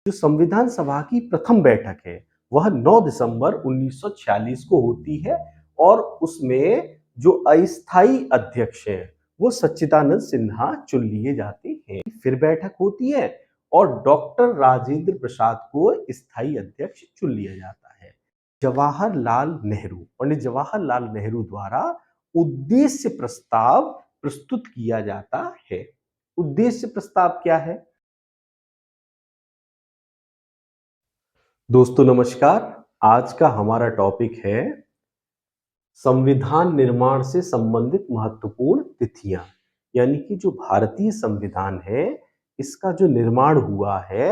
जो संविधान सभा की प्रथम बैठक है वह 9 दिसंबर 1946 को होती है और उसमें जो अस्थाई अध्यक्ष हैं वो सच्चिदानंद सिन्हा चुन लिए जाते हैं। फिर बैठक होती है और डॉक्टर राजेंद्र प्रसाद को स्थायी अध्यक्ष चुन लिया जाता है। जवाहरलाल नेहरू, पंडित जवाहरलाल नेहरू द्वारा उद्देश्य प्रस्ताव प्रस्तुत किया जाता है। उद्देश्य प्रस्ताव क्या है? दोस्तों नमस्कार। आज का हमारा टॉपिक है संविधान निर्माण से संबंधित महत्वपूर्ण तिथियां। यानी कि जो भारतीय संविधान है इसका जो निर्माण हुआ है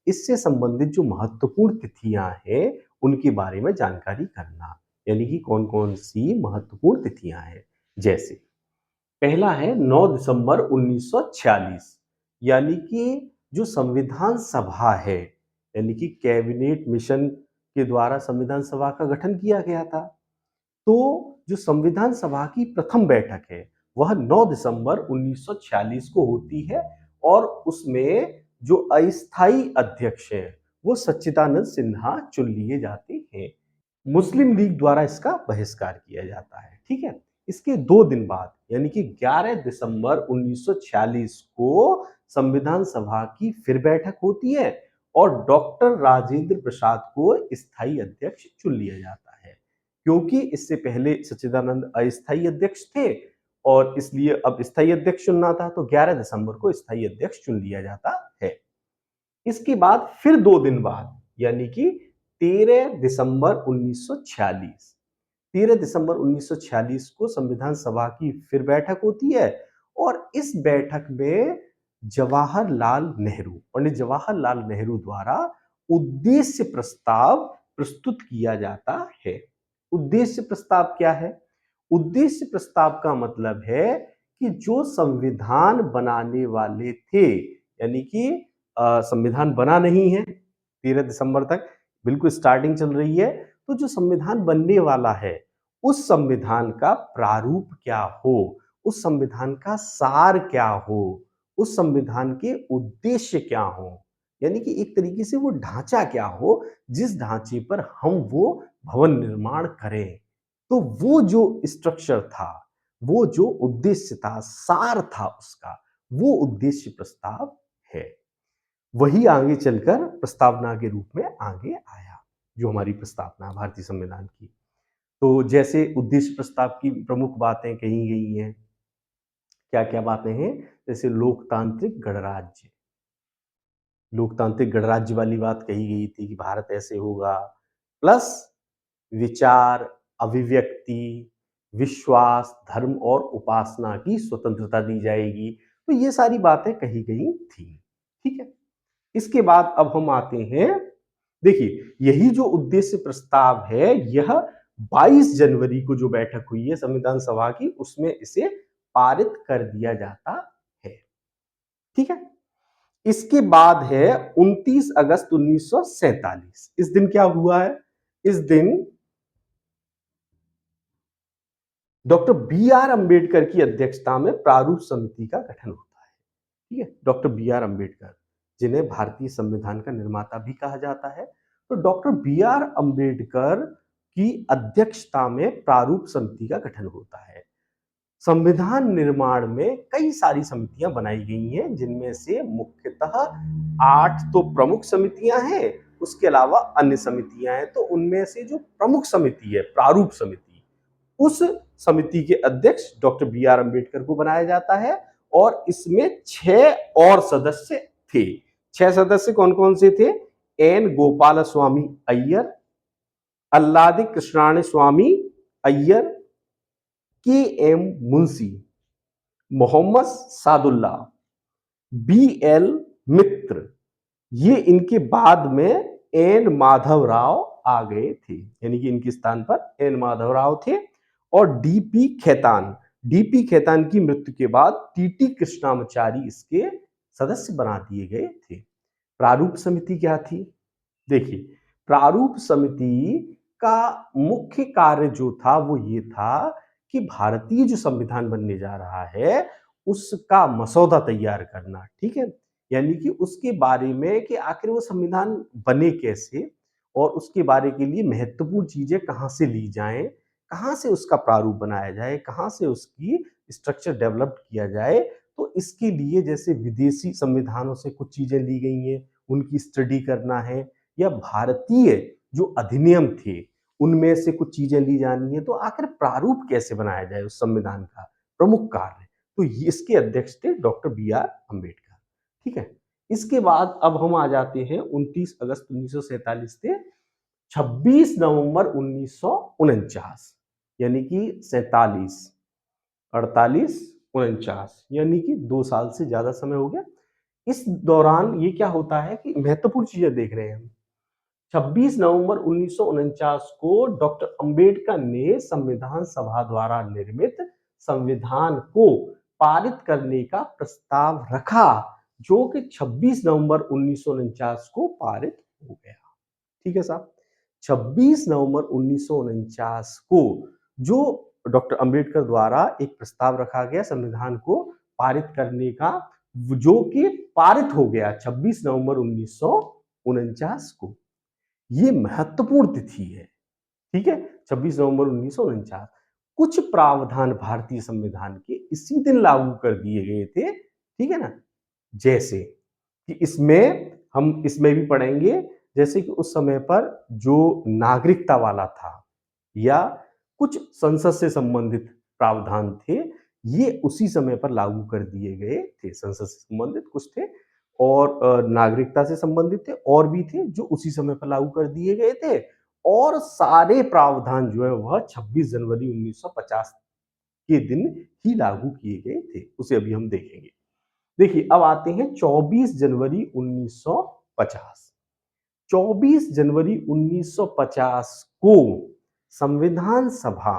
इससे संबंधित जो महत्वपूर्ण तिथियां हैं उनके बारे में जानकारी करना। यानी कि कौन कौन सी महत्वपूर्ण तिथियां हैं। जैसे पहला है 9 दिसंबर 1946, यानी कि जो संविधान सभा है, यानी कि कैबिनेट मिशन के द्वारा संविधान सभा का गठन किया गया था। तो जो संविधान सभा की प्रथम बैठक है वह 9 दिसंबर 1946 को होती है और उसमें जो अस्थाई अध्यक्ष हैं वो सच्चिदानंद सिन्हा चुन लिए जाते हैं। मुस्लिम लीग द्वारा इसका बहिष्कार किया जाता है। ठीक है। इसके 2 दिन बाद यानी कि 11 दिसंबर 1946 को संविधान सभा की फिर बैठक होती है और डॉक्टर राजेंद्र प्रसाद को स्थायी अध्यक्ष चुन लिया जाता है। क्योंकि इससे पहले सच्चिदानंद अस्थायी अध्यक्ष थे और इसलिए अब स्थायी अध्यक्ष चुनना था, तो 11 दिसंबर को स्थायी अध्यक्ष चुन लिया जाता है। इसके बाद फिर 2 दिन बाद यानी कि 13 दिसंबर 1946, 13 दिसंबर 1946 को संविधान सभा की फिर बैठक होती है और इस बैठक में जवाहरलाल नेहरू, पंडित जवाहरलाल नेहरू द्वारा उद्देश्य प्रस्ताव प्रस्तुत किया जाता है। उद्देश्य प्रस्ताव क्या है? उद्देश्य प्रस्ताव का मतलब है कि जो संविधान बनाने वाले थे, यानी कि संविधान बना नहीं है 13 दिसंबर तक, बिल्कुल स्टार्टिंग चल रही है, तो जो संविधान बनने वाला है उस संविधान का प्रारूप क्या हो, उस संविधान का सार क्या हो, उस संविधान के उद्देश्य क्या हो, यानी कि एक तरीके से वो ढांचा क्या हो जिस ढांचे पर हम वो भवन निर्माण करें। तो वो जो स्ट्रक्चर था, वो जो उद्देश्य था, सार था उसका, वो उद्देश्य प्रस्ताव है। वही आगे चलकर प्रस्तावना के रूप में आगे आया, जो हमारी प्रस्तावना है भारतीय संविधान की। तो जैसे उद्देश्य प्रस्ताव की प्रमुख बातें कही गई हैं, क्या-क्या बातें हैं? जैसे लोकतांत्रिक गणराज्य, लोकतांत्रिक गणराज्य वाली बात कही गई थी कि भारत ऐसे होगा, प्लस विचार, अभिव्यक्ति, विश्वास, धर्म और उपासना की स्वतंत्रता दी जाएगी। तो ये सारी बातें कही गई थी। ठीक है। इसके बाद अब हम आते हैं, देखिए यही जो उद्देश्य प्रस्ताव है यह 22 जनवरी को जो बैठक हुई है संविधान सभा की उसमें इसे पारित कर दिया जाता है। ठीक है। इसके बाद है 29 अगस्त 1947। इस दिन क्या हुआ है? इस दिन डॉक्टर बी आर अंबेडकर की अध्यक्षता में प्रारूप समिति का गठन होता है। ठीक है। डॉक्टर बी आर अंबेडकर, जिन्हें भारतीय संविधान का निर्माता भी कहा जाता है, तो डॉक्टर बी आर अंबेडकर की अध्यक्षता में प्रारूप समिति का गठन होता है। संविधान निर्माण में कई सारी समितियां बनाई गई हैं, जिनमें से मुख्यतः 8 तो प्रमुख समितियां हैं, उसके अलावा अन्य समितियां हैं। तो उनमें से जो प्रमुख समिति है प्रारूप समिति, उस समिति के अध्यक्ष डॉक्टर बी आर अंबेडकर को बनाया जाता है और इसमें 6 और सदस्य थे। 6 सदस्य कौन कौन से थे? N Gopalaswami Iyer, Alladi Krishnaswami Iyer, K M Munshi, Mohammad Saadulla, B L Mitra. ये इनके बाद में एन माधव राव आ गए थे, यानी कि इनके स्थान पर एन माधव राव थे। और डीपी खेतान, डीपी खेतान की मृत्यु के बाद टीटी कृष्णामाचारी इसके सदस्य बना दिए गए थे। प्रारूप समिति क्या थी? देखिए, प्रारूप समिति का मुख्य कार्य जो था वो ये था कि भारतीय जो संविधान बनने जा रहा है उसका मसौदा तैयार करना। ठीक है। यानी कि उसके बारे में कि आखिर वो संविधान बने कैसे और उसके बारे के लिए महत्वपूर्ण चीज़ें कहाँ से ली जाएँ, कहाँ से उसका प्रारूप बनाया जाए, कहाँ से उसकी स्ट्रक्चर डेवलप किया जाए। तो इसके लिए जैसे विदेशी संविधानों से कुछ चीज़ें ली गई हैं, उनकी स्टडी करना है या भारतीय जो अधिनियम थे, उनमें से कुछ चीज़ें ली जानी है, तो आखिर प्रारूप कैसे बनाया जाए उस संविधान का, प्रमुख कार्य। तो ये इसके अध्यक्ष थे डॉक्टर बी आर अम्बेडकर, ठीक है? इसके बाद अब हम आ जाते हैं 29 अगस्त 1947 से 26 नवंबर 1949 यानी कि 47, 48, 49 यानी कि 2 साल से ज़्यादा समय हो गया। इस दौरान ये क्या होता है कि महत्वपूर्ण चीज़ें देख रहे हैं हम। 26 नवंबर 1949 को डॉक्टर अंबेडकर ने संविधान सभा द्वारा निर्मित संविधान को पारित करने का प्रस्ताव रखा, जो कि 26 नवंबर 1949 को पारित हो गया। ठीक है साहब? 26 नवंबर 1949 को जो डॉक्टर अंबेडकर द्वारा एक प्रस्ताव रखा गया संविधान को पारित करने का, जो कि पारित हो गया 26 नवंबर 1949 को। ये महत्वपूर्ण तिथि है, ठीक है? 26 नवंबर 1949। कुछ प्रावधान भारतीय संविधान के इसी दिन लागू कर दिए गए थे, ठीक है ना? जैसे कि हम इसमें भी पढ़ेंगे, जैसे कि उस समय पर जो नागरिकता वाला था या कुछ संसद से संबंधित प्रावधान थे, ये उसी समय पर लागू कर दिए गए थे। संसद से संबंधित कुछ थे और नागरिकता से संबंधित थे और भी थे जो उसी समय पर लागू कर दिए गए थे और सारे प्रावधान जो है वह 26 जनवरी 1950 के दिन ही लागू किए गए थे। उसे अभी हम देखेंगे। देखिए, अब आते हैं 24 जनवरी 1950। 24 जनवरी 1950 को संविधान सभा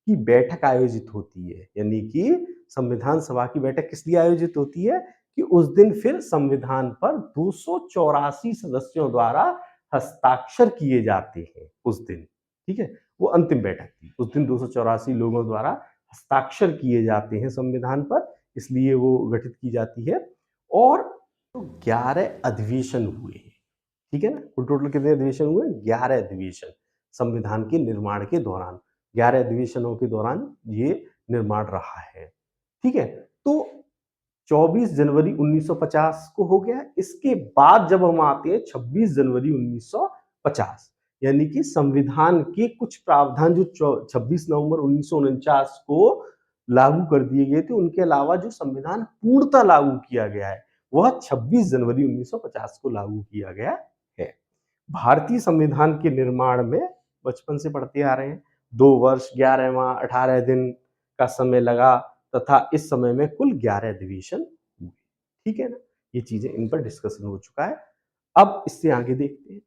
की बैठक आयोजित होती है। यानी कि संविधान सभा की बैठक किस लिए आयोजित होती है कि उस दिन फिर संविधान पर 284 सदस्यों द्वारा हस्ताक्षर किए जाते हैं उस दिन, ठीक है? वो अंतिम बैठक थी। उस दिन 284 लोगों द्वारा हस्ताक्षर किए जाते हैं संविधान पर, इसलिए वो गठित की जाती है और 11 अधिवेशन हुए हैं, ठीक है ना? कुल टोटल कितने अधिवेशन हुए? 11 अधिवेशन संविधान के निर्माण के दौरान। 11 अधिवेशनों के दौरान ये निर्माण रहा है, ठीक है? तो 24 जनवरी 1950 को हो गया। इसके बाद जब हम आते हैं 26 जनवरी 1950 यानी कि संविधान के कुछ प्रावधान जो 26 नवंबर 1949 को लागू कर दिए गए थे, उनके अलावा जो संविधान पूर्णतः लागू किया गया है, वह 26 जनवरी 1950 को लागू किया गया है। भारतीय संविधान के निर्माण में बचपन से पढ़ते आ रहे हैं, 2 वर्ष 11 माह 18 दिन का समय लगा तथा इस समय में कुल 11 अधिवेशन हुए, ठीक है ना? ये चीजें इन पर डिस्कशन हो चुका है। अब इससे आगे देखते हैं